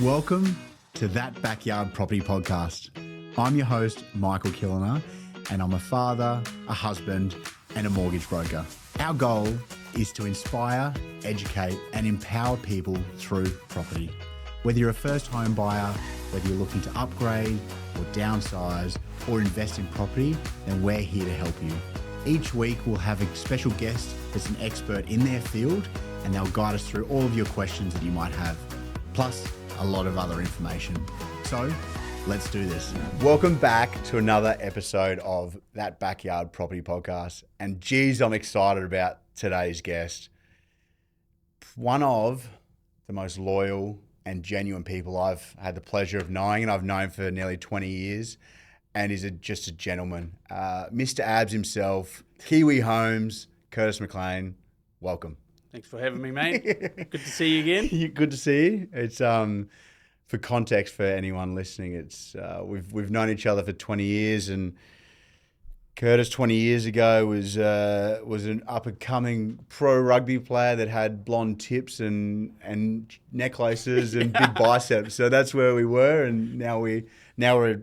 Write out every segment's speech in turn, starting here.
Welcome to That Backyard Property Podcast. I'm your host, Michael Killiner, and I'm a father, a husband, and a mortgage broker. Our goal is to inspire, educate, and empower people through property. Whether you're a first home buyer, whether you're looking to upgrade or downsize or invest in property, then we're here to help you. Each week we'll have a special guest that's an expert in their field, and they'll guide us through all of your questions that you might have, plus a lot of other information. So let's do this. Welcome back to another episode of That Backyard Property Podcast. And geez, I'm excited about today's guest. One of the most loyal and genuine people I've had the pleasure of knowing, and I've known for nearly 20 years, and is just a gentleman. Mr. Abs himself, Kiwi Homes, Curtis MacLean, welcome. Thanks for having me, mate. Good to see you again. Good to see you. It's for context for anyone listening. It's we've known each other for 20 years, and Curtis 20 years ago was an up and coming pro rugby player that had blonde tips and necklaces and big biceps. So that's where we were, and now we're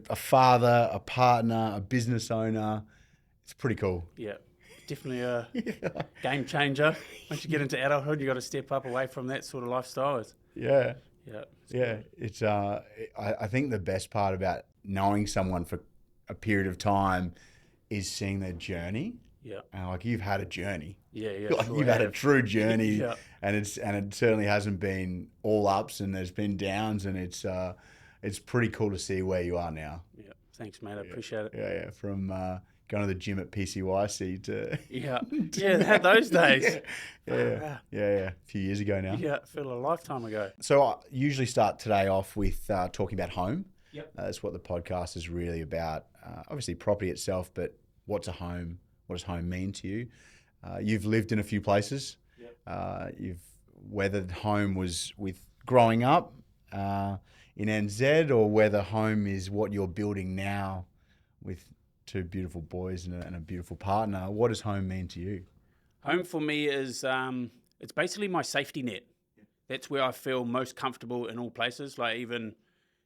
a father, a partner, a business owner. It's pretty cool. Yeah. Definitely a game changer. Once you get into adulthood, you got to step up away from that sort of lifestyle. Yeah. Yeah. It's I think the best part about knowing someone for a period of time is seeing their journey. Yeah. And like you've had a journey. Yeah. Like you've had a true journey. Yeah. And it certainly hasn't been all ups, and there's been downs, and it's pretty cool to see where you are now. Yeah. Thanks, mate. I appreciate it. Yeah. From going to the gym at PCYC to they had those days. Yeah. A few years ago now. Yeah, it felt a lifetime ago. So I usually start today off with talking about home. Yep. That's what the podcast is really about. Obviously property itself, but what's a home? What does home mean to you? You've lived in a few places. Yep. Whether home was with growing up in NZ, or whether home is what you're building now with two beautiful boys and a beautiful partner. What does home mean to you? Home for me is it's basically my safety net. That's where I feel most comfortable in all places. Like even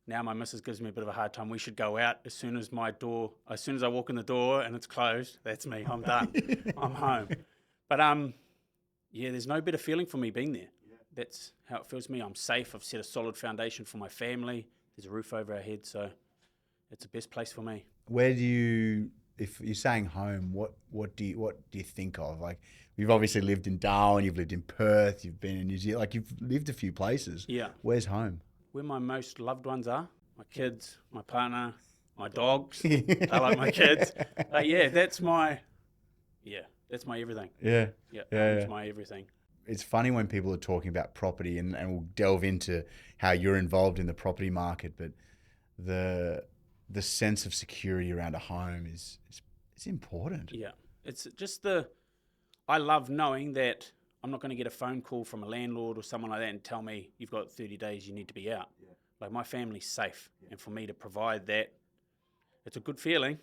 now, my missus gives me a bit of a hard time. We should go out as soon as I walk in the door and it's closed. That's me. I'm done. I'm home. But there's no better feeling for me being there. Yeah. That's how it feels to me. I'm safe. I've set a solid foundation for my family. There's a roof over our head, so it's the best place for me. Where do you, if you're saying home, what do you think of? Like, you've obviously lived in Darwin, you've lived in Perth, you've been in New Zealand, like you've lived a few places. Yeah. Where's home? Where my most loved ones are, my kids, my partner, my dogs. I like my kids. That's my everything. Yeah. It's my everything. It's funny when people are talking about property, and we'll delve into how you're involved in the property market, but the sense of security around a home is important. Yeah. It's just I love knowing that I'm not going to get a phone call from a landlord or someone like that and tell me you've got 30 days, you need to be out. Yeah. Like my family's safe. Yeah. And for me to provide that, it's a good feeling.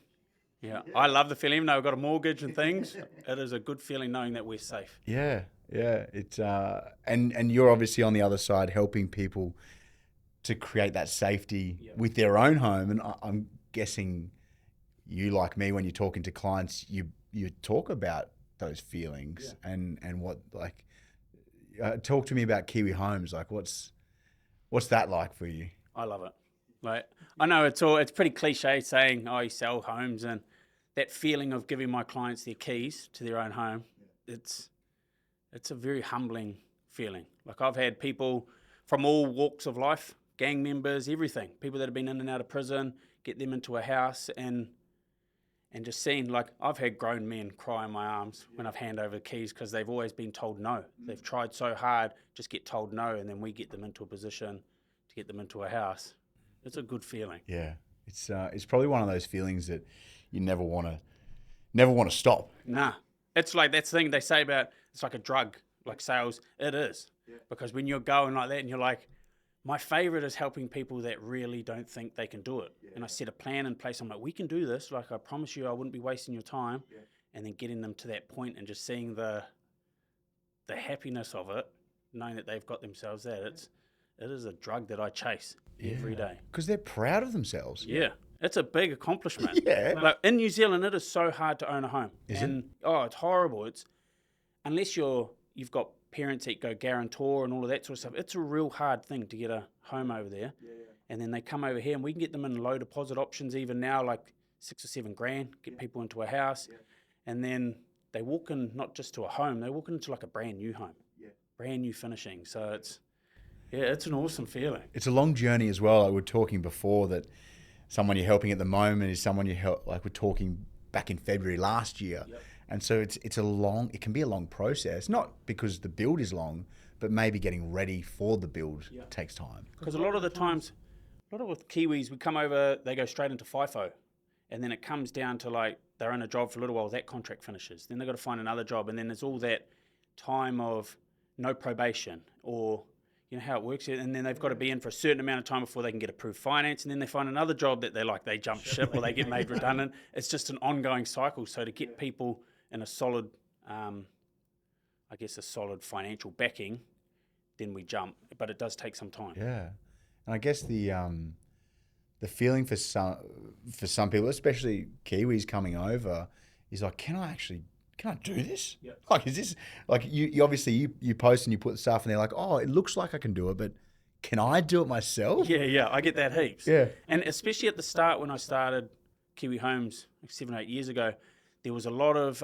Yeah. I love the feeling, even though I've got a mortgage and things, it is a good feeling knowing that we're safe. Yeah. It's and you're obviously on the other side helping people to create that safety with their own home. And I'm guessing you, like me, when you're talking to clients, you talk about those feelings and what, like, talk to me about Kiwi Homes. Like what's that like for you? I love it. Like, I know it's pretty cliche saying, you sell homes, and that feeling of giving my clients their keys to their own home. It's a very humbling feeling. Like I've had people from all walks of life, gang members, everything, people that have been in and out of prison, get them into a house and just seeing, like, I've had grown men cry in my arms when I've handed over the keys because they've always been told no. They've tried so hard, just get told no, and then we get them into a position to get them into a house. It's a good feeling. Yeah, it's probably one of those feelings that you never want to stop. Nah, it's like that thing they say about it's like a drug, like sales. It is, because when you're going like that and you're like, my favorite is helping people that really don't think they can do it. Yeah. And I set a plan in place. I'm like, we can do this. Like, I promise you I wouldn't be wasting your time. Yeah. And then getting them to that point and just seeing the happiness of it, knowing that they've got themselves there. it is a drug that I chase every day. Because they're proud of themselves. Yeah. It's a big accomplishment. Yeah. Like in New Zealand, it is so hard to own a home. Is it? Oh, it's horrible. It's unless you've got parents that go guarantor and all of that sort of stuff. It's a real hard thing to get a home over there. Yeah. And then they come over here, and we can get them in low deposit options even now, like $6 or $7 grand. Get people into a house, and then they walk in not just to a home. They walk into like a brand new home, brand new finishing. So it's an awesome feeling. It's a long journey as well. Like we were talking before that. Someone you're helping at the moment is someone you help, like we're talking back in February last year. Yep. And so it can be a long process, not because the build is long, but maybe getting ready for the build takes time. Because a lot of with Kiwis, we come over, they go straight into FIFO. And then it comes down to like, they're in a job for a little while, that contract finishes. Then they've got to find another job. And then there's all that time of no probation or, you know how it works, and then they've got to be in for a certain amount of time before they can get approved finance, and then they find another job that they jump ship or they get made redundant. It's just an ongoing cycle. So to get people in a solid, a solid financial backing, then we jump. But it does take some time. Yeah, and I guess the feeling for some people, especially Kiwis coming over, is like, can I do this? Yep. Like, is this like you obviously you post and you put stuff and they're like, oh, it looks like I can do it, but can I do it myself? Yeah, I get that heaps. Yeah. And especially at the start when I started Kiwi Homes like 7 or 8 years ago, there was a lot of,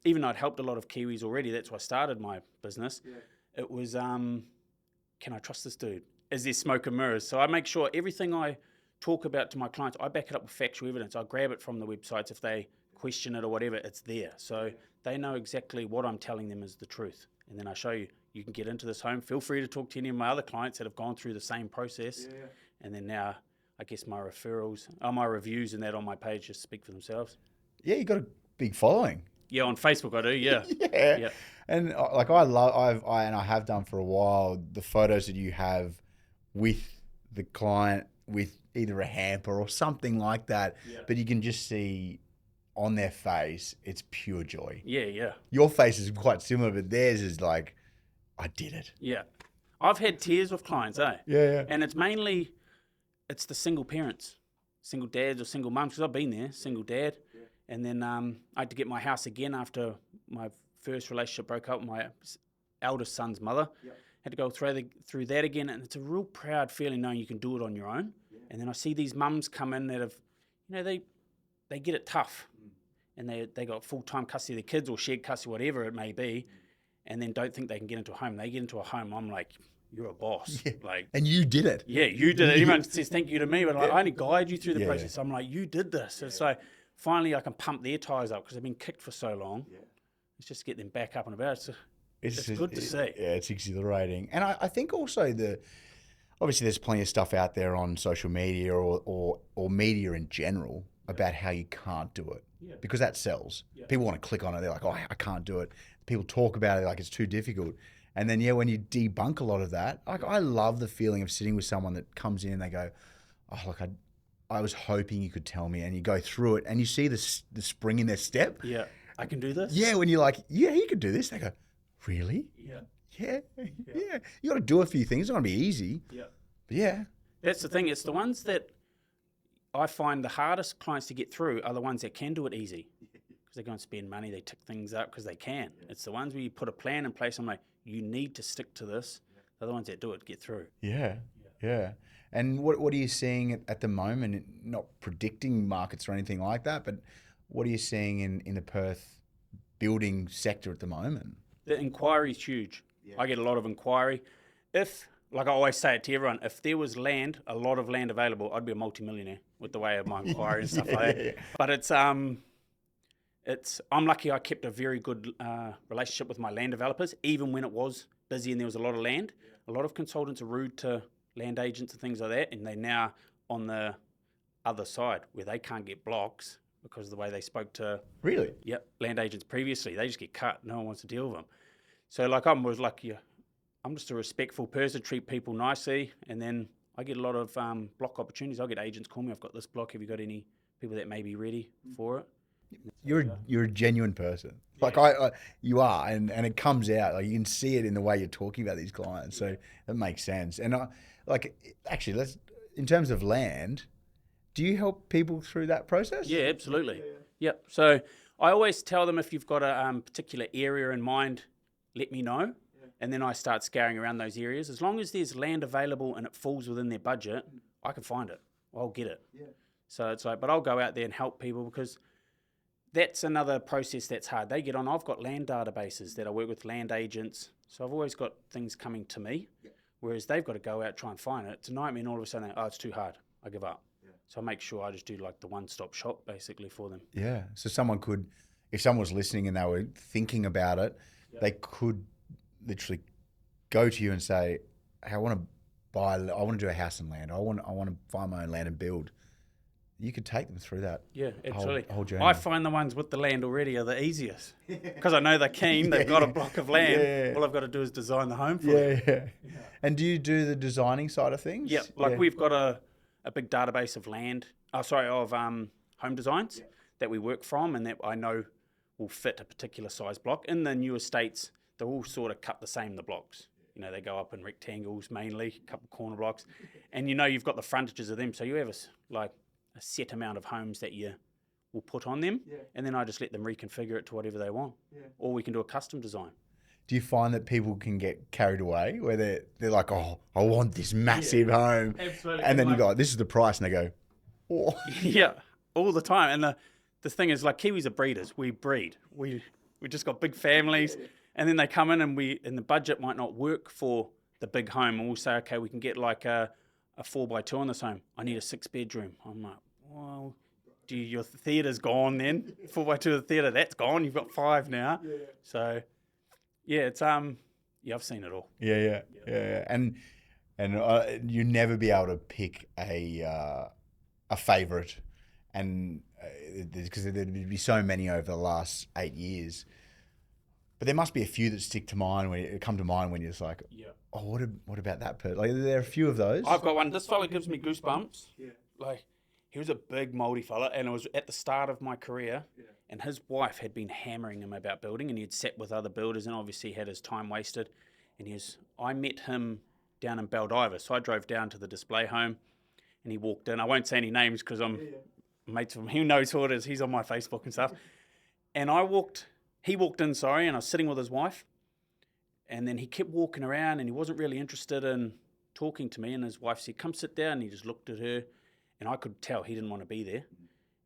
even though I'd helped a lot of Kiwis already, that's why I started my business. Yeah. It was, can I trust this dude? Is there smoke and mirrors? So I make sure everything I talk about to my clients, I back it up with factual evidence. I grab it from the websites. If they question it or whatever, it's there. So they know exactly what I'm telling them is the truth. And then I show you can get into this home. Feel free to talk to any of my other clients that have gone through the same process. Yeah. And then now, I guess my reviews and that on my page just speak for themselves. Yeah, you got a big following. Yeah, on Facebook I do, yeah. Yeah. And like I have done for a while, the photos that you have with the client with either a hamper or something like that, but you can just see on their face, it's pure joy. Yeah. Your face is quite similar, but theirs is like, I did it. Yeah. I've had tears with clients, Yeah. And it's the single parents, single dads or single mums, because I've been there, single dad. Yeah. And then I had to get my house again after my first relationship broke up with my eldest son's mother. Yep. Had to go through that again, and it's a real proud feeling knowing you can do it on your own. Yeah. And then I see these mums come in that have, they get it tough. And they got full-time custody of their kids or shared custody, whatever it may be, and then don't think they can get into a home. They get into a home, I'm like, you're a boss. Yeah. Like, and you did it. Yeah, you did it. Everyone says thank you to me, but I only guide you through the process. I'm like, you did this. And so finally I can pump their tires up because they've been kicked for so long. Yeah. Let's just get them back up and about. It's good to see. Yeah, it's exhilarating. And I think also obviously there's plenty of stuff out there on social media or media in general about how you can't do it. Yeah. Because that sells. Yeah. People want to click on it. They're like, oh, I can't do it. People talk about it like it's too difficult. And then, when you debunk a lot of that, like I love the feeling of sitting with someone that comes in and they go, oh, look, I was hoping you could tell me. And you go through it and you see the spring in their step. Yeah. I can do this? Yeah. When you're like, yeah, you can do this. They go, really? Yeah. Yeah. You got to do a few things. It's not going to be easy. Yeah. But yeah. That's the thing. It's the ones that I find the hardest clients to get through are the ones that can do it easy because they go and spend money, they tick things up because they can. Yeah. It's the ones where you put a plan in place. I'm like, you need to stick to this. They're the ones that do it get through. Yeah. And what are you seeing at the moment? Not predicting markets or anything like that, but what are you seeing in the Perth building sector at the moment? The inquiry is huge. Yeah. I get a lot of inquiry. Like I always say it to everyone, if there was a lot of land available, I'd be a multimillionaire with the way of my inquiry and stuff like that. But I'm lucky I kept a very good relationship with my land developers, even when it was busy and there was a lot of land. Yeah. A lot of consultants are rude to land agents and things like that, and they're now on the other side where they can't get blocks because of the way they spoke to land agents previously. They just get cut. No one wants to deal with them. So like I'm just a respectful person, treat people nicely, and then I get a lot of block opportunities. I'll get agents call me, I've got this block, have you got any people that may be ready for it? You're a genuine person. Like you are, and it comes out. Like you can see it in the way you're talking about these clients. So it makes sense. And like, actually, in terms of land, do you help people through that process? Yeah, absolutely. Yep. So I always tell them, if you've got a particular area in mind, let me know. And then I start scouring around those areas. As long as there's land available and it falls within their budget, I can find it. I'll get it. Yeah. So it's like, but I'll go out there and help people, because that's another process that's hard. They get on, I've got land databases that I work with, land agents. So I've always got things coming to me, whereas they've got to go out, try and find it. It's a nightmare, and all of a sudden, oh, it's too hard. I give up. So I make sure I just do like the one-stop shop basically for them. Yeah. So someone could, if someone was listening and they were thinking about it, they could literally go to you and say, hey, I want to do a house and land. I want to find my own land and build. You could take them through that. Yeah, absolutely. Whole journey. I find the ones with the land already are the easiest, because I know they're keen. They've got a block of land. Yeah. All I've got to do is design the home for them. Yeah. And do you do the designing side of things? Yeah, we've got a big database of home designs that we work from, and that I know will fit a particular size block. In the new estates, they're all sort of cut the same, the blocks. You know, they go up in rectangles mainly, a couple corner blocks. And you know you've got the frontages of them, so you have a set amount of homes that you will put on them, and then I just let them reconfigure it to whatever they want. Or we can do a custom design. Do you find that people can get carried away, where they're like, oh, I want this massive home. Absolutely. And then you go, this is the price, and they go, oh. Yeah, all the time. And the thing is, like, Kiwis are breeders. We breed. We just got big families, and then they come in, and the budget might not work for the big home, and we'll say, okay, we can get like a 4x2 on this home. I need a 6-bedroom. I'm like, well, your theatre's gone then. 4x2 of the theatre, that's gone. You've got 5 now. Yeah. So, yeah, it's I've seen it all. Yeah. And you never be able to pick a favourite, and because there'd be so many over the last 8 years. But there must be a few that stick to mind when you're just like, oh, what about that person? Like, there are a few of those. I've got one. This fella gives me goosebumps. Yeah. Like, he was a big Māori fella, and it was at the start of my career. Yeah. And his wife had been hammering him about building, and he'd sat with other builders, and obviously had his time wasted. And I met him down in Baldiva, so I drove down to the display home, and he walked in. I won't say any names because I'm mates with him. He knows who it is. He's on my Facebook and stuff. And he walked in, and I was sitting with his wife, and then he kept walking around, and he wasn't really interested in talking to me, and his wife said, come sit down, and he just looked at her, and I could tell he didn't want to be there.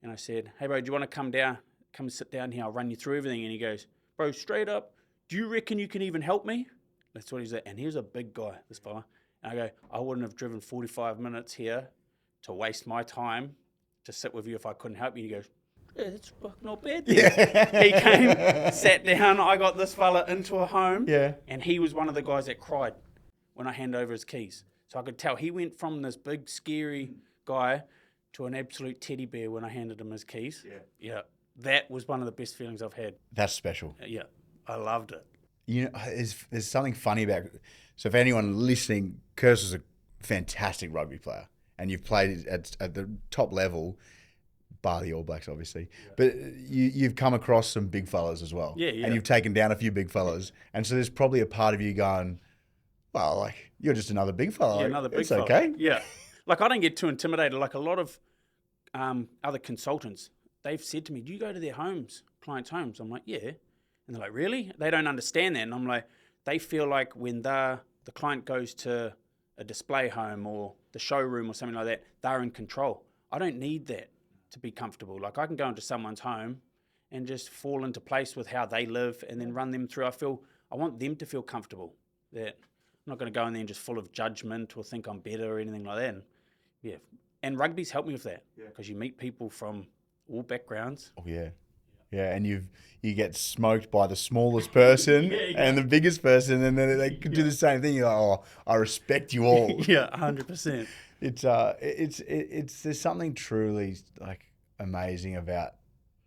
And I said, hey, bro, do you want to come and sit down here? I'll run you through everything. And he goes, bro, straight up, do you reckon you can even help me? That's what he's at. And he was a big guy, this fella. And I go, I wouldn't have driven 45 minutes here to waste my time to sit with you if I couldn't help you. And he goes, yeah, that's fucking not bad then. Yeah. He came, sat down, I got this fella into a home, and he was one of the guys that cried when I handed over his keys. So I could tell he went from this big, scary guy to an absolute teddy bear when I handed him his keys. Yeah. That was one of the best feelings I've had. That's special. Yeah, I loved it. You know, there's something funny about it. So for anyone listening, Curtis is a fantastic rugby player, and you've played at the top level, bar the All Blacks, obviously. Yeah. But you've come across some big fellas as well. Yeah. And you've taken down a few big fellas. And so there's probably a part of you going, well, like, you're just another big fella. Yeah, another big fella. It's okay. Yeah. Like, I don't get too intimidated. Like, a lot of other consultants, they've said to me, do you go to their homes, clients' homes? I'm like, yeah. And they're like, really? They don't understand that. And I'm like, they feel like when the client goes to a display home or the showroom or something like that, they're in control. I don't need that to be comfortable. Like, I can go into someone's home and just fall into place with how they live and then run them through. I want them to feel comfortable, that I'm not going to go in there and just full of judgment or think I'm better or anything like that. And and rugby's helped me with that, because you meet people from all backgrounds. Oh yeah. Yeah, and you get smoked by the smallest person and the biggest person, and then they could do the same thing. You're like, oh, I respect you all. 100%. It's there's something truly like amazing about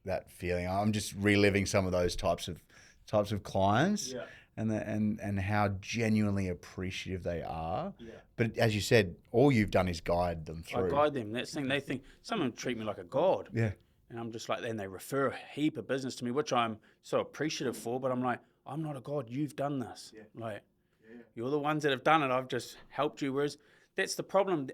that feeling. I'm just reliving some of those types of clients, and how genuinely appreciative they are. Yeah. But as you said, all you've done is guide them through. I guide them. That's the thing. They think someone treat me like a god. Yeah. And I'm just like, and they refer a heap of business to me, which I'm so appreciative for. But I'm like, I'm not a god. You've done this. Yeah. Like, you're the ones that have done it. I've just helped you. Whereas that's the problem.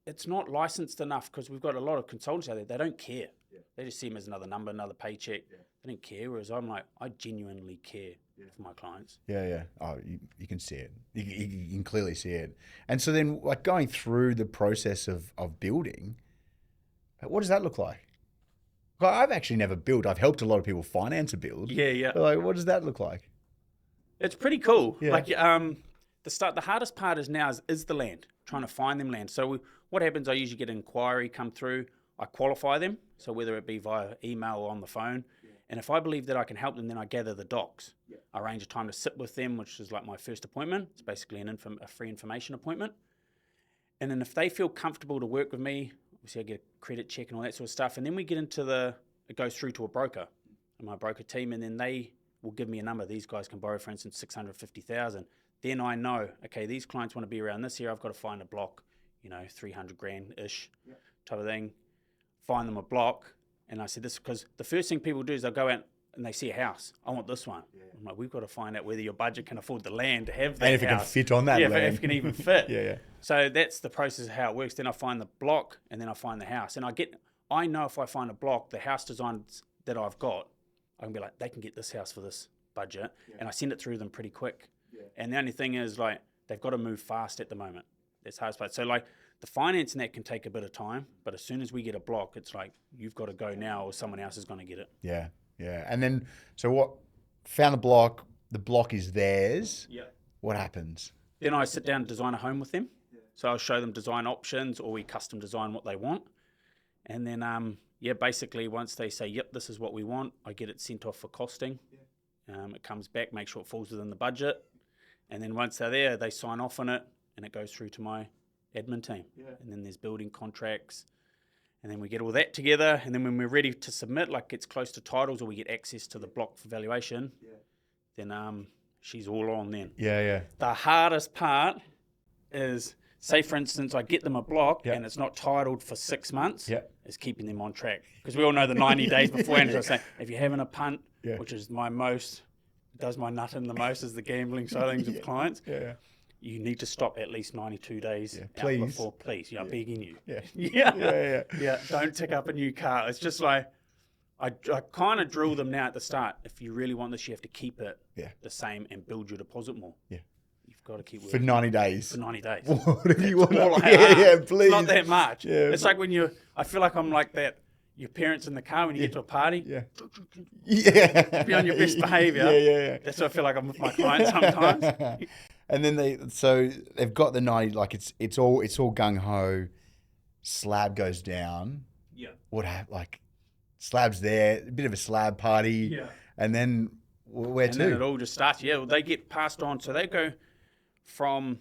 It's not licensed enough because we've got a lot of consultants out there. They don't care. Yeah. They just see them as another number, another paycheck. Yeah. They don't care. Whereas I'm like, I genuinely care for my clients. Yeah, yeah. Oh, you can see it. You can clearly see it. And so then, like, going through the process of building, what does that look like? Well, I've actually never built. I've helped a lot of people finance a build. Yeah, yeah. But like, what does that look like? It's pretty cool. Yeah. Like, the hardest part is now is the land, trying to find them land. So what happens, I usually get an inquiry come through, I qualify them, so whether it be via email or on the phone, and if I believe that I can help them, then I gather the docs. I arrange a time to sit with them, which is like my first appointment. It's basically a free information appointment. And then if they feel comfortable to work with me, obviously I get a credit check and all that sort of stuff, and then we get into it goes through to a broker, and my broker team, and then they will give me a number. These guys can borrow, for instance, 650,000. Then I know, okay, these clients want to be around this year. I've got to find a block, 300 grand-ish type of thing. Find them a block. And I said this because the first thing people do is they'll go out and they see a house. I want this one. Yeah. I'm like, we've got to find out whether your budget can afford the land to have that and if house. it can fit on that land. If it can even fit. Yeah. So that's the process of how it works. Then I find the block and then I find the house. And I know if I find a block, the house designs that I've got, I can be like, they can get this house for this budget. Yeah. And I send it through them pretty quick. Yeah. And the only thing is, like, they've got to move fast at the moment. That's hard part. So, like, the finance and that can take a bit of time, but as soon as we get a block, it's like, you've got to go now or someone else is going to get it. Yeah. And then, so found the block is theirs. Yeah. What happens? Then I sit down and design a home with them. Yeah. So I'll show them design options, or we custom design what they want. And then, basically once they say, yep, this is what we want, I get it sent off for costing. Yeah. It comes back, make sure it falls within the budget. And then once they're there, they sign off on it and it goes through to my admin team. Yeah. And then there's building contracts. And then we get all that together. And then when we're ready to submit, like it's close to titles or we get access to the block for valuation, then she's all on then. Yeah. The hardest part is, say for instance, I get them a block and it's not titled for 6 months, is keeping them on track. Because we all know the 90 days beforehand. So I say, if you're having a punt, which is does my nut in the most, is the gambling side of things with clients. Yeah. You need to stop at least 92 days please. Before, please. I'm begging you. Yeah. Don't tick up a new car. It's just like, I kind of drill them now at the start. If you really want this, you have to keep it the same and build your deposit more. Yeah. You've got to keep for 90 days. For 90 days. Whatever you want. Like, please. It's not that much. Yeah, it's like when I feel like I'm like that. Your parents in the car when you get to a party. Be on your best behaviour. Yeah. That's what I feel like I'm with my clients sometimes. And then they've got the 90, like it's all gung ho. Slab goes down. Yeah. What happened? Like, slab's there, a bit of a slab party. Yeah. And then where to? And then it all just starts. Yeah. Well, they get passed on, so they go from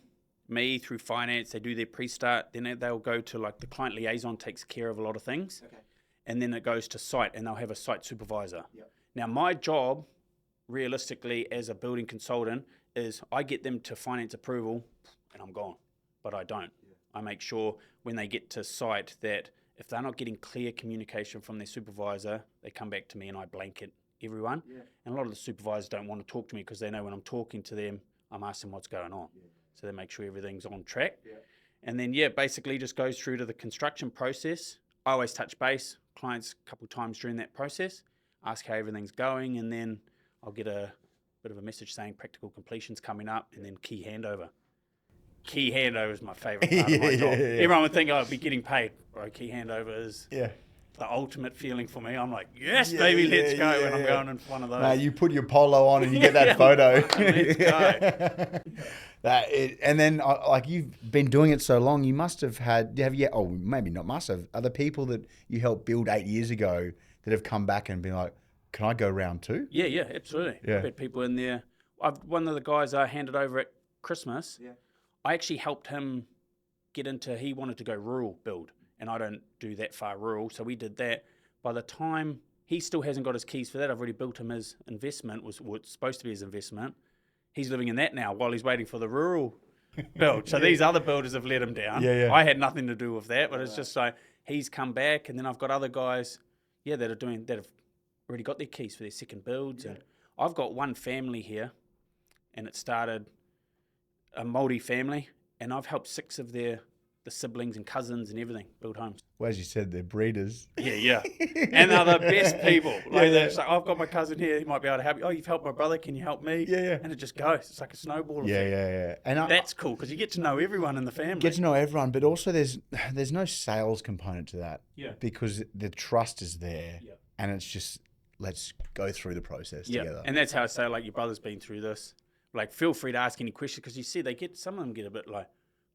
me through finance. They do their pre-start. Then they'll go to, like, the client liaison takes care of a lot of things. Okay. And then it goes to site, and they'll have a site supervisor. Yep. Now, my job, realistically, as a building consultant, is I get them to finance approval, and I'm gone. But I don't. Yeah. I make sure when they get to site that if they're not getting clear communication from their supervisor, they come back to me and I blanket everyone. Yeah. And a lot of the supervisors don't want to talk to me because they know when I'm talking to them, I'm asking what's going on. Yeah. So they make sure everything's on track. Yeah. And then, basically just goes through to the construction process. I always touch base, clients a couple of times during that process, ask how everything's going, and then I'll get a bit of a message saying practical completion's coming up, and then key handover. Key handover is my favourite part of my job. Everyone would think I'd be getting paid. Bro, key handover is the ultimate feeling for me. I'm like, yes, baby, let's go when I'm going in one of those. No, you put your polo on and you get that photo. Let's go. And then, like, you've been doing it so long, you must have had, maybe not must have, other people that you helped build 8 years ago that have come back and been like, can I go round two? Yeah, absolutely. Yeah. I've had people in there. One of the guys I handed over at Christmas, I actually helped him get into, he wanted to go rural build, and I don't do that far rural, so we did that. By the time, he still hasn't got his keys for that. I've already built him his investment, was what's supposed to be his investment. He's living in that now while he's waiting for the rural build. So these other builders have let him down. I had nothing to do with that, but it's just like he's come back, and then I've got other guys, that have already got their keys for their second builds. And I've got one family here, and it started a Māori family, and I've helped 6 of the siblings and cousins and everything build homes. Well, as you said, they're breeders. Yeah. And they're the best people. Like, Yeah. they're just like, I've got my cousin here, he might be able to help you. Oh, you've helped my brother, can you help me? Yeah. And it just goes. It's like a snowball Yeah, effect. And That's cool because you get to know everyone in the family. get to know everyone, but also there's no sales component to that. Yeah. Because the trust is there, Yeah. and it's just let's go through the process together. And that's how I say, like, your brother's been through this. Like, feel free to ask any questions because you see some of them get a bit like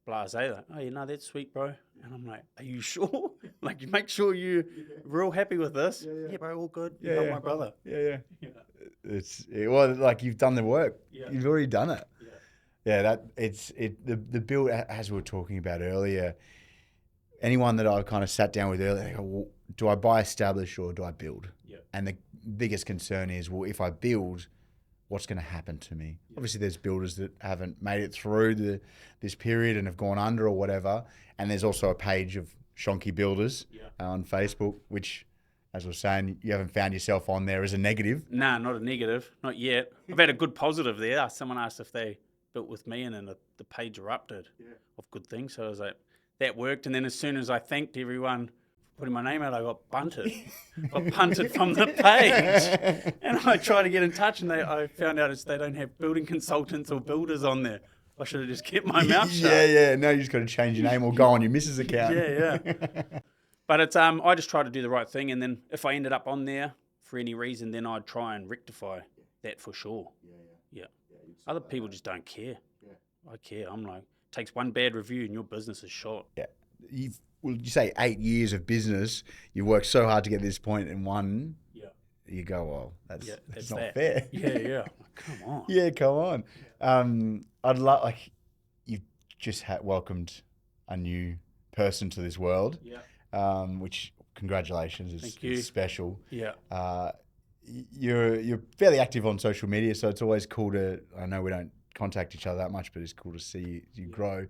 blasé, like, oh, that's sweet, bro. And I'm like, are you sure? Like, you make sure you're real happy with this. Yeah, bro, all good. You help my brother. Yeah. Well, like you've done the work. Yeah. You've already done it. Yeah. The build, as we were talking about earlier. Anyone that I've kind of sat down with earlier, they go, well, do I buy established or do I build? Yeah. And the biggest concern is, well, if I build, what's going to happen to me? Yeah. Obviously, there's builders that haven't made it through this period and have gone under or whatever. And there's also a page of shonky builders on Facebook, which, as I was saying, you haven't found yourself on there as a negative. Nah, not a negative. Not yet. I've had a good positive there. Someone asked if they built with me, and then the page erupted of good things. So I was like, that worked. And then as soon as I thanked everyone for putting my name out, I got bunted. Got punted from the page. And I tried to get in touch, and I found out they don't have building consultants or builders on there. I should have just kept my mouth shut. Yeah. No, you just got to change your name or go on your missus account. Yeah. But it's I just try to do the right thing, and then if I ended up on there for any reason, then I'd try and rectify that for sure. Yeah. Other people just don't care. I care. I'm like, takes one bad review and your business is shot. Yeah. You say 8 years of business, you worked so hard to get to this point in one. Yeah. You go, well, that's not fair. Yeah. Come on. Yeah, come on. I'd love, like, you've just welcomed a new person to this world. Yeah. Which, congratulations, is special. Yeah. You're fairly active on social media, so it's always cool to, I know we don't contact each other that much, but it's cool to see you grow.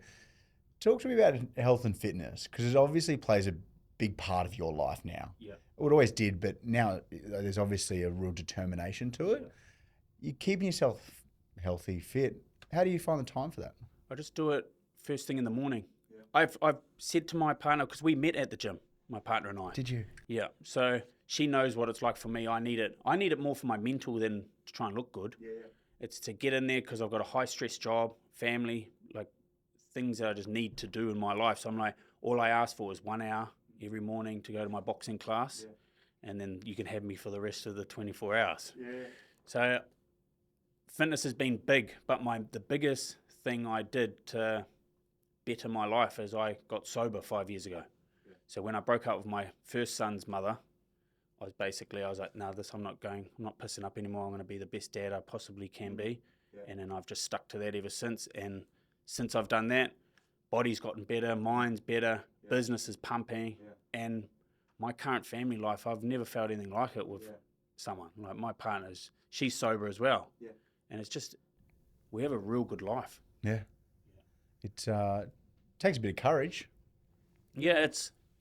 Talk to me about health and fitness, because it obviously plays a big part of your life now. Yeah. It always did, but now there's obviously a real determination to it. You're keeping yourself healthy, fit. How do you find the time for that? I just do it first thing in the morning. Yeah. I've said to my partner, because we met at the gym, my partner and I. Did you? Yeah. So she knows what it's like for me. I need it more for my mental than to try and look good. Yeah. It's to get in there because I've got a high stress job, family, like things that I just need to do in my life. So I'm like, all I ask for is 1 hour every morning to go to my boxing class, and then you can have me for the rest of the 24 hours. Yeah. So fitness has been big, but the biggest thing I did to better my life is I got sober 5 years ago. Yeah. So when I broke up with my first son's mother, I was like, no, I'm not pissing up anymore. I'm going to be the best dad I possibly can be. Yeah. And then I've just stuck to that ever since. And since I've done that, body's gotten better, mind's better, business is pumping. Yeah. And my current family life, I've never felt anything like it with someone. Like my partner's, she's sober as well. Yeah. And it's just, we have a real good life. Yeah. It takes a bit of courage. Yeah,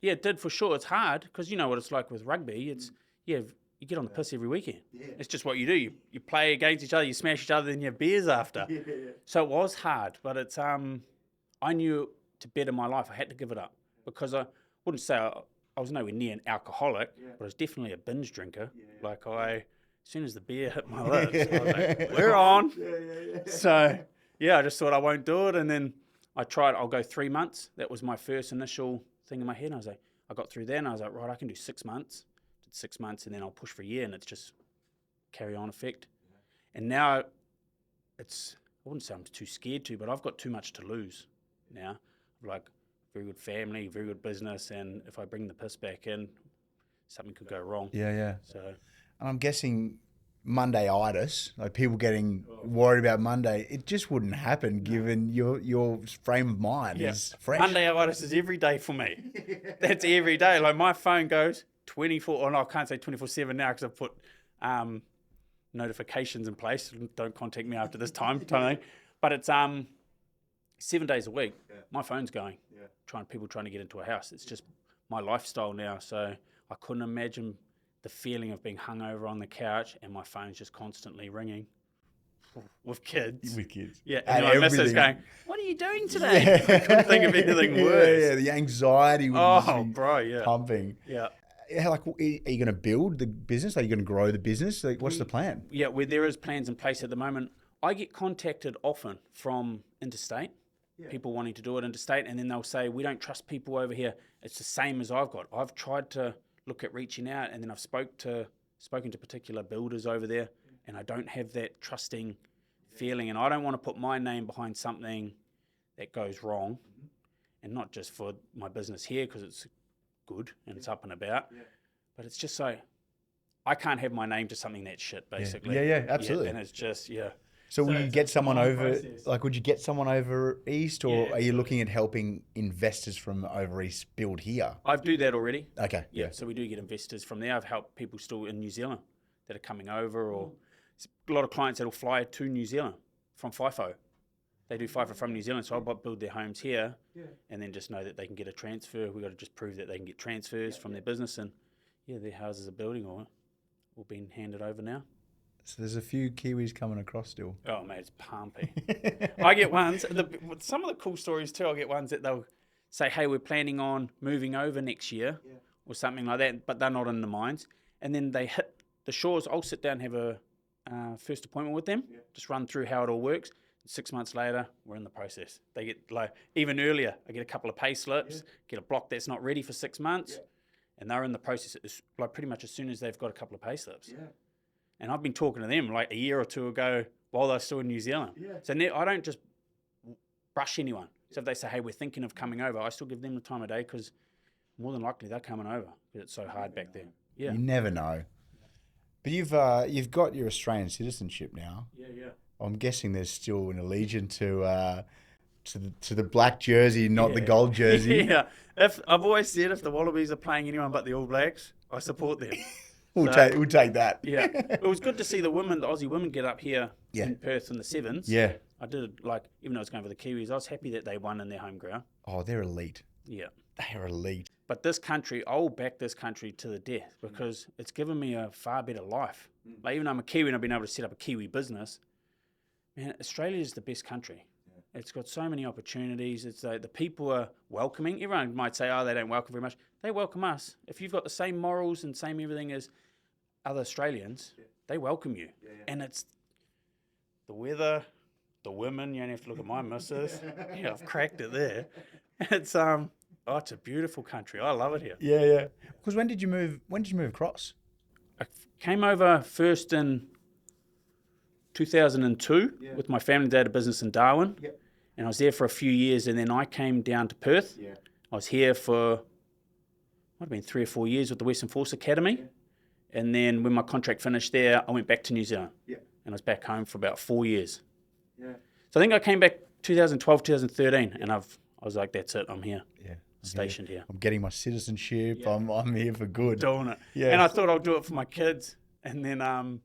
it did for sure. It's hard because you know what it's like with rugby. It's you get on the piss every weekend. Yeah. It's just what you do. You play against each other, you smash each other, then you have beers after. Yeah. So it was hard, but it's I knew to better my life, I had to give it up because I wouldn't say I was nowhere near an alcoholic, but I was definitely a binge drinker. Yeah. Like as soon as the beer hit my lips, I was like, we're on. Yeah. So I just thought I won't do it, and then I tried. I'll go 3 months. That was my first initial thing in my head. And I was like, I got through there and I was like, right, I can do 6 months. Did 6 months and then I'll push for a year, and it's just carry on effect. Yeah. And now I wouldn't say I'm too scared to, but I've got too much to lose now. Like very good family, very good business, and if I bring the piss back in, something could go wrong. Yeah. So, and I'm guessing Monday-itis, like people getting worried about Monday, it just wouldn't happen given your frame of mind is fresh. Monday-itis is every day for me. That's every day. Like my phone goes 24, or no, I can't say 24/7 now because I've put notifications in place. Don't contact me after this time. But it's 7 days a week. Yeah. My phone's going. Yeah. People trying to get into a house. It's just my lifestyle now. So I couldn't imagine the feeling of being hungover on the couch and my phone's just constantly ringing. with kids. With kids. Yeah, and my missus everything. going, "What are you doing today?" I couldn't think of anything worse. Yeah, the anxiety would just be bro, yeah. pumping. Yeah. How, like, are you going to build the business? Are you going to grow the business? Like, what's the plan? Yeah, where there is plans in place at the moment. I get contacted often from interstate, people wanting to do it interstate, and then they'll say, "We don't trust people over here." It's the same as I've got. I've tried to look at reaching out, and then I've spoken to particular builders over there, and I don't have that trusting feeling, and I don't want to put my name behind something that goes wrong, and not just for my business here because it's good and it's up and about, but it's just so I can't have my name to something that's shit, basically. Yeah, absolutely. And it's just So will you get someone over? process. Like, would you get someone over east, or are you looking at helping investors from over east build here? I do that already. Okay. Yeah, so we do get investors from there. I've helped people still in New Zealand that are coming over, or a lot of clients that will fly to New Zealand from FIFO. They do FIFO from New Zealand, so I'll build their homes here, and then just know that they can get a transfer. We've got to just prove that they can get transfers from their business, and their houses are building or being handed over now. So there's a few Kiwis coming across still. Oh, mate, it's pumpy. I get ones, some of the cool stories too, I'll get ones that they'll say, "Hey, we're planning on moving over next year," or something like that, but they're not in the mines. And then they hit the shores. I'll sit down and have a first appointment with them, just run through how it all works. 6 months later, we're in the process. They get, like, even earlier, I get a couple of pay slips, get a block that's not ready for 6 months, and they're in the process, like, pretty much as soon as they've got a couple of pay slips. And I've been talking to them like a year or two ago while they're still in New Zealand. So I don't just brush anyone. So if they say, "Hey, we're thinking of coming over," I still give them the time of day because more than likely they're coming over because it's so hard back there. Yeah. You never know. But you've got your Australian citizenship now. Yeah. I'm guessing there's still an allegiance to the black jersey, not the gold jersey. Yeah. I've always said if the Wallabies are playing anyone but the All Blacks, I support them. We'll take that. Yeah. It was good to see the Aussie women get up here in Perth in the sevens. Yeah. I did, like, even though I was going for the Kiwis, I was happy that they won in their home ground. Oh, they're elite. Yeah. They're elite. But this country, I'll back this country to the death because it's given me a far better life. Like, even though I'm a Kiwi and I've been able to set up a Kiwi business, man, Australia is the best country. It's got so many opportunities. It's like the people are welcoming. Everyone might say, "Oh, they don't welcome very much." They welcome us. If you've got the same morals and same everything as other Australians, they welcome you. And it's the weather, the women. You only have to look at my missus. I've cracked it there. It's it's a beautiful country. I love it here. Yeah. Because when did you move across? I came over first in 2002 with my family. They had a business in Darwin, and I was there for a few years. And then I came down to Perth. I was here for might have been 3 or 4 years with the Western Force Academy. And then when my contract finished there, I went back to New Zealand. And I was back home for about 4 years. So I think I came back 2012, 2013, and I was like, "That's it, I'm here." Stationed here. I'm getting my citizenship. I'm here for good. Doing it. And I thought I'll do it for my kids. And then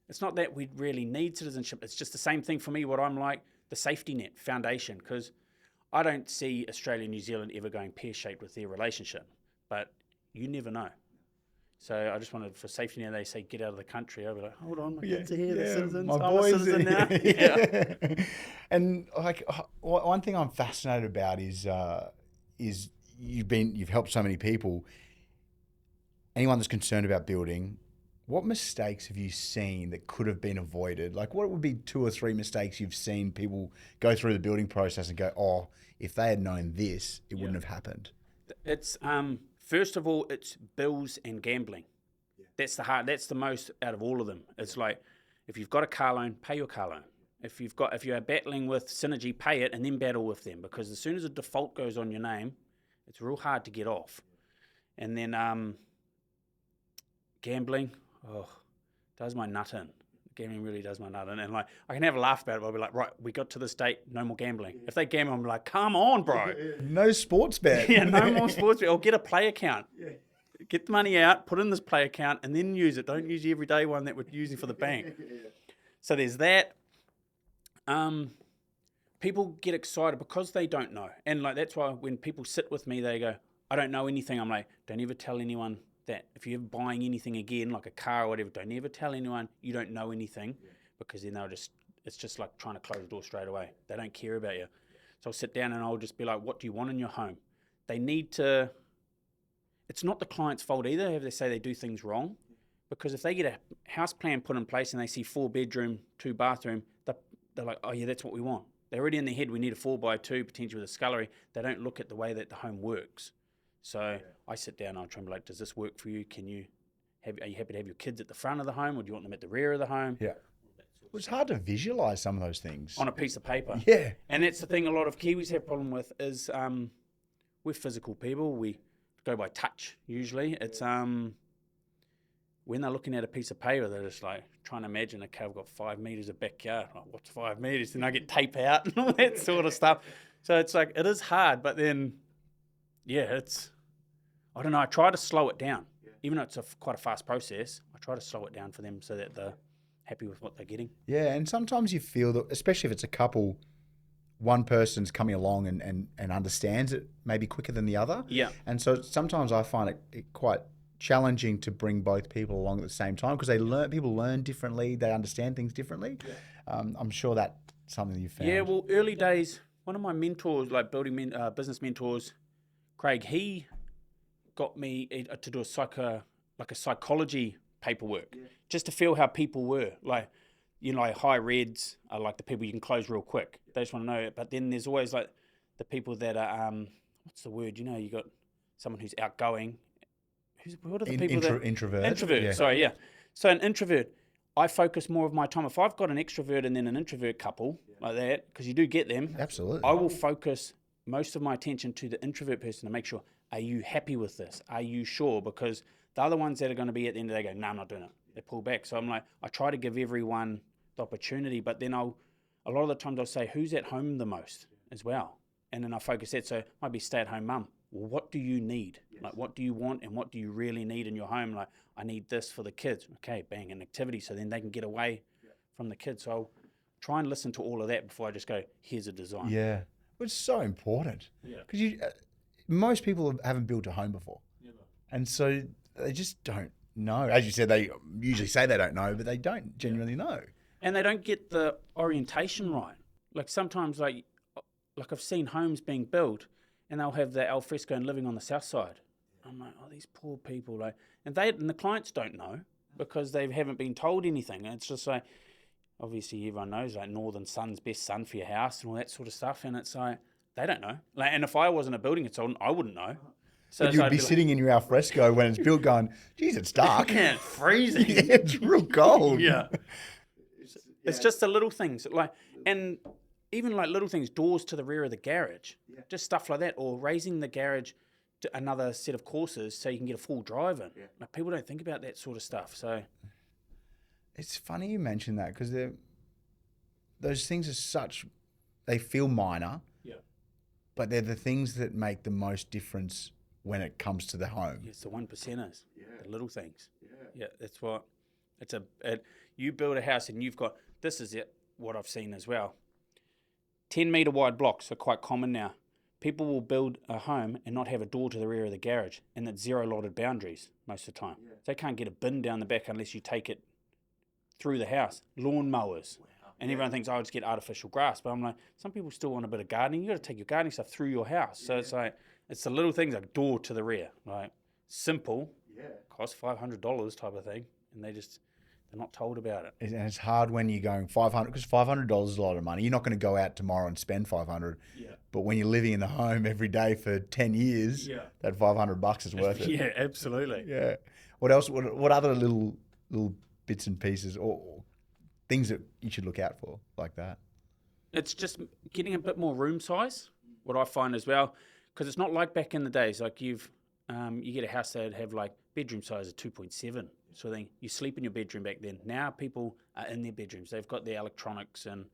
it's not that we really need citizenship. It's just the same thing for me, what I'm like, the safety net foundation, because I don't see Australia and New Zealand ever going pear-shaped with their relationship. But you never know. So I just wanted, for safety net, they say, "Get out of the country." I'll be like, "Hold on, my kids are here, they're citizens. My I'm boys a citizen now." And, like, one thing I'm fascinated about is you've helped so many people. Anyone that's concerned about building, what mistakes have you seen that could have been avoided? Like, what would be 2 or 3 mistakes you've seen people go through the building process and go, "Oh, if they had known this, it wouldn't have happened"? It's first of all, it's bills and gambling. That's the most out of all of them. It's like, if you've got a car loan, pay your car loan. If you are battling with Synergy, pay it and then battle with them, because as soon as a default goes on your name, it's real hard to get off. And then gambling, does my nut in. Gambling really does my nut in. And, like, I can have a laugh about it, but I'll be like, "Right, we got to this date, no more gambling." If they gamble, I'm like, "Come on, bro." No sports bet. No more sports bet. Or get a play account. Get the money out, put in this play account, and then use it. Don't use the everyday one that we're using for the bank. So there's that. People get excited because they don't know. And, like, that's why when people sit with me, they go, "I don't know anything." I'm like, "Don't ever tell anyone that. If you're buying anything again, like a car or whatever, don't ever tell anyone you don't know anything, because then it's just like trying to close the door straight away. They don't care about you. So I'll sit down and I'll just be like, what do you want in your home? They need to, it's not the client's fault either if they say they do things wrong, because if they get a house plan put in place and they see 4-bedroom, 2-bathroom, they're like, oh yeah, that's what we want. They're already in their head, we need a 4x2, potentially with a scullery. They don't look at the way that the home works. So I sit down and I'll try and be like, does this work for you? Are you happy to have your kids at the front of the home, or do you want them at the rear of the home? Yeah. It's hard to visualize some of those things. On a piece of paper. Yeah. And that's the thing a lot of Kiwis have a problem with is we're physical people. We go by touch usually. It's when they're looking at a piece of paper, they're just like trying to imagine, okay, I've got 5 meters of backyard. Like, what's 5 meters? And I get tape out and all that sort of stuff. So it's like, it is hard, but then, yeah, I don't know. I try to slow it down. Even though it's quite a fast process, I try to slow it down for them so that they're happy with what they're getting. Yeah, and sometimes you feel that, especially if it's a couple, one person's coming along and understands it maybe quicker than the other. Yeah. And so sometimes I find it quite challenging to bring both people along at the same time, because people learn differently, they understand things differently. Yeah. I'm sure that's something you found. Yeah, well, early days, one of my mentors, like business mentors, Craig, he got me to do a psychology paperwork, just to feel how people were. Like, like high reds are like the people you can close real quick. They just want to know it. But then there's always like the people that are, what's the word? You got someone who's outgoing. What are the people that... Introvert. Introvert, yeah. Sorry, yeah. So an introvert, I focus more of my time. If I've got an extrovert and then an introvert couple like that, because you do get them. Absolutely. I will focus most of my attention to the introvert person to make sure, are you happy with this? Are you sure? Because the other ones that are going to be at the end of the day go, no, I'm not doing it. They pull back. So I'm like, I try to give everyone the opportunity, but then a lot of the times I'll say, who's at home the most as well? And then I focus that. So it might be stay-at-home mum. Well, what do you need? Like, what do you want and what do you really need in your home? Like, I need this for the kids. Okay, bang, an activity, so then they can get away from the kids. So I'll try and listen to all of that before I just go, here's a design. Yeah, it's so important. Yeah. Because most people haven't built a home before. Never. And so they just don't know. As you said, they usually say they don't know, but they don't genuinely know. And they don't get the orientation right. Like sometimes, like I've seen homes being built, and they'll have the alfresco and living on the south side. I'm like, oh, these poor people. Like, and the clients don't know because they haven't been told anything. And it's just like, obviously everyone knows like northern sun's best sun for your house and all that sort of stuff. And it's like, they don't know. Like, and if I wasn't a building consultant, I wouldn't know. So but you'd be sitting in your alfresco when it's built going, geez, it's dark. Yeah, it's freezing. Yeah, it's real cold. Yeah. It's just the little things. Like, and even like little things, doors to the rear of the garage, just stuff like that, or raising the garage to another set of courses so you can get a full drive in. Yeah. Like, people don't think about that sort of stuff. So it's funny you mention that, because those things they feel minor, but they're the things that make the most difference when it comes to the home. Yeah, it's the 1%ers, the little things. Yeah, that's what you build a house and you've got, this is what I've seen as well. 10-metre wide blocks are quite common now. People will build a home and not have a door to the rear of the garage, and that's zero lotted boundaries most of the time. Yeah. They can't get a bin down the back unless you take it through the house. Lawn mowers. Wow. And everyone thinks, oh, I'll just get artificial grass. But I'm like, some people still want a bit of gardening. You've got to take your gardening stuff through your house. So it's like, it's the little things like door to the rear. Like, simple, cost $500 type of thing. And they're not told about it. And it's hard when you're going $500, because $500 is a lot of money. You're not going to go out tomorrow and spend $500. Yeah. But when you're living in the home every day for 10 years, that $500 is worth it. Yeah, absolutely. Yeah. What else? What other little bits and pieces or things that you should look out for like that? It's just getting a bit more room size. What I find as well, because it's not like back in the days. Like you get a house that have like bedroom size of 2.7. So then you sleep in your bedroom back then. Now people are in their bedrooms. They've got their electronics and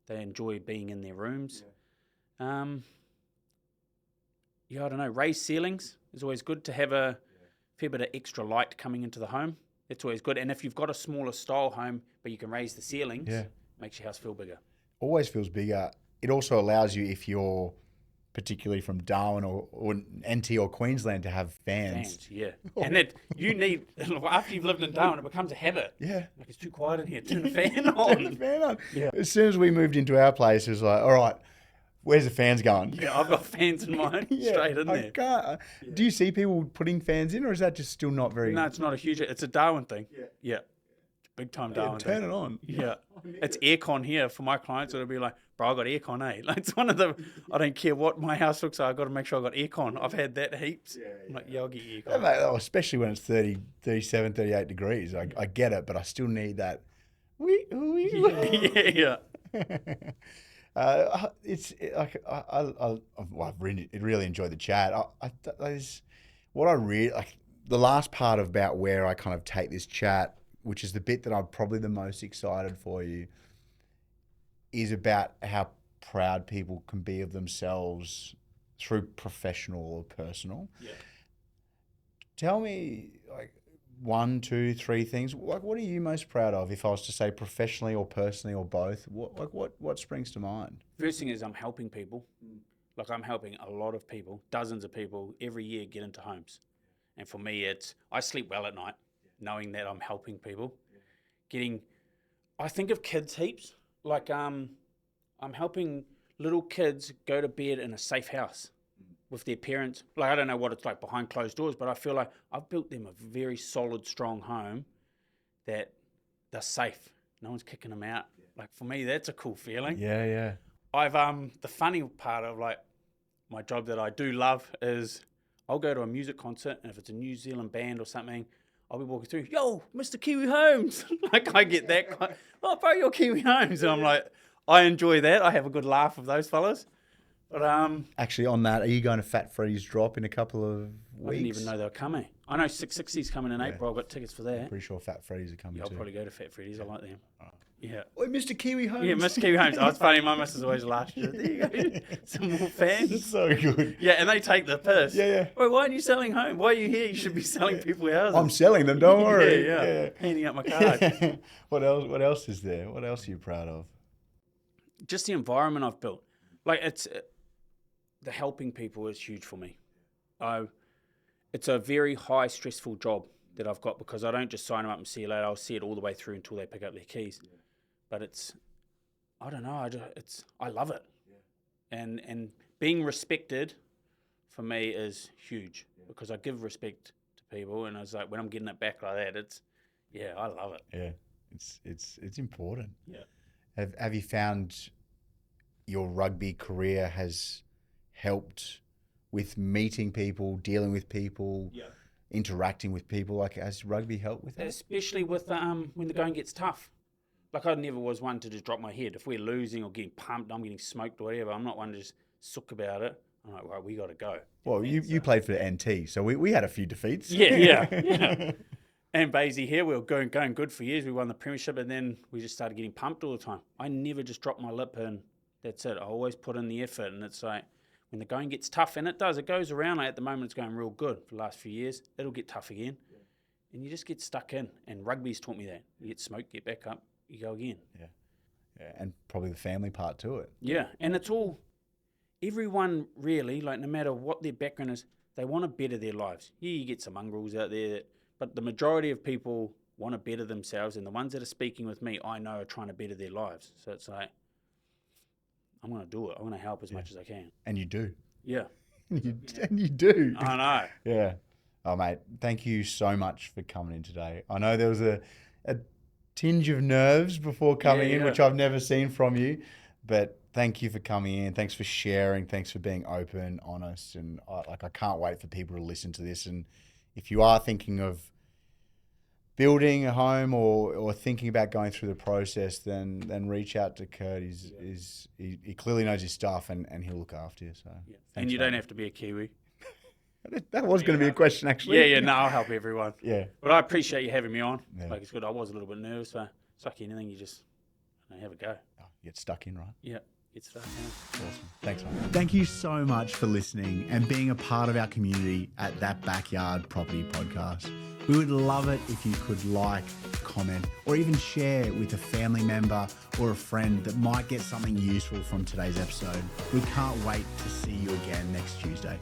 they enjoy being in their rooms. I don't know. Raised ceilings is always good to have a fair bit of extra light coming into the home. It's always good. And if you've got a smaller style home, but you can raise the ceilings, makes your house feel bigger. Always feels bigger. It also allows you, if you're particularly from Darwin or NT or Queensland, to have fans. Yeah. And that you need, after you've lived in Darwin, it becomes a habit. Yeah. Like, it's too quiet in here. Turn the fan on. Turn the fan on. Yeah. As soon as we moved into our place, it was like, all right, where's the fans going? Yeah, I've got fans in mine straight in there. Do you see people putting fans in, or is that just still not very... No, it's not a huge... It's a Darwin thing. Yeah. Big time Darwin turn thing. it on. Yeah. It's aircon here for my clients. It'll be like, bro, I got aircon, eh? Like, it's one of the... I don't care what my house looks like. I've got to make sure I got aircon. I've had that heaps. I'm like, yeah, I'll get aircon. Yeah, mate, especially when it's 30, 37, 38 degrees. I get it, but I still need that... Yeah. I've really enjoyed the chat. What I really like, the last part about where I kind of take this chat, which is the bit that I'm probably the most excited for you, is about how proud people can be of themselves through professional or personal. Yeah. Tell me, like, 1, 2, 3 things. Like, what are you most proud of? If I was to say professionally or personally or both, what springs to mind? First thing is I'm helping people. Like, I'm helping a lot of people, dozens of people every year get into homes. And for me, I sleep well at night knowing that I'm helping people. I think of kids heaps. Like, I'm helping little kids go to bed in a safe house with their parents. Like, I don't know what it's like behind closed doors, but I feel like I've built them a very solid, strong home that they're safe. No one's kicking them out. Like, for me, that's a cool feeling. Yeah. I've the funny part of, like, my job that I do love is I'll go to a music concert, and if it's a New Zealand band or something, I'll be walking through, yo, Mr. Kiwi Homes. Like, I get that, oh, bro, you're Kiwi Homes. And I'm like, I enjoy that. I have a good laugh with those fellas. But actually, on that, are you going to Fat Freddy's drop in a couple of weeks? I didn't even know they were coming. I know 660's coming in April. I've got tickets for that. I'm pretty sure Fat Freddy's are coming I'll too. probably go to Fat Freddy's. I like them. Yeah. Oi, Mr. Kiwi Homes. Yeah, Mr. Kiwi Homes. Oh, it's funny. My missus always laughs. There you go. Some more fans. So good. Yeah, and they take the piss. Yeah. Wait, why aren't you selling home? Why are you here? You should be selling people houses. I'm selling them. Don't worry. Yeah. Handing out my card. What else is there? What else are you proud of? Just the environment I've built. Like, the helping people is huge for me. It's a very high stressful job that I've got because I don't just sign them up and see you later. I'll see it all the way through until they pick up their keys. But I don't know. I love it. And being respected for me is huge because I give respect to people, and it's like when I'm getting it back like that, I love it. Yeah, it's important. Yeah. Have you found your rugby career has helped with meeting people, dealing with people, interacting with people? Like, has rugby helped with that? Especially with when the going gets tough. Like, I never was one to just drop my head. If we're losing or getting pumped, I'm getting smoked or whatever, I'm not one to just sook about it. I'm like, right, we got to go. Well, you played for the NT, so we had a few defeats. Yeah. And Basie here, we were going good for years. We won the premiership, and then we just started getting pumped all the time. I never just dropped my lip, and that's it. I always put in the effort, and it's like, when the going gets tough, and it does, it goes around. Like, at the moment, it's going real good for the last few years. It'll get tough again. And you just get stuck in. And rugby's taught me that. You get smoked, get back up, you go again. Yeah, and probably the family part to it. Yeah, and it's all, everyone really, like, no matter what their background is, they want to better their lives. Yeah, you get some mongrels out there, but the majority of people want to better themselves, and the ones that are speaking with me, I know are trying to better their lives. So it's like, I'm going to do it. I'm going to help as much as I can. And you do. Yeah. And you do. I know. Yeah. Oh, mate, thank you so much for coming in today. I know there was a tinge of nerves before coming in, which I've never seen from you, but thank you for coming in. Thanks for sharing. Thanks for being open, honest, and I can't wait for people to listen to this. And if you are thinking of building a home or thinking about going through the process, then reach out to Kurt. He clearly knows his stuff, and he'll look after you. So, and you don't have to be a Kiwi. That was going to be a question, actually. No, I'll help everyone. Yeah. But I appreciate you having me on. Yeah. Like, it's good. I was a little bit nervous, but it's like anything, you just have a go. Oh, you get stuck in, right? Yeah. It's yeah. Awesome. Thanks, mate. Thank you so much for listening and being a part of our community at That Backyard Property Podcast. We would love it if you could like, comment, or even share with a family member or a friend that might get something useful from today's episode. We can't wait to see you again next Tuesday.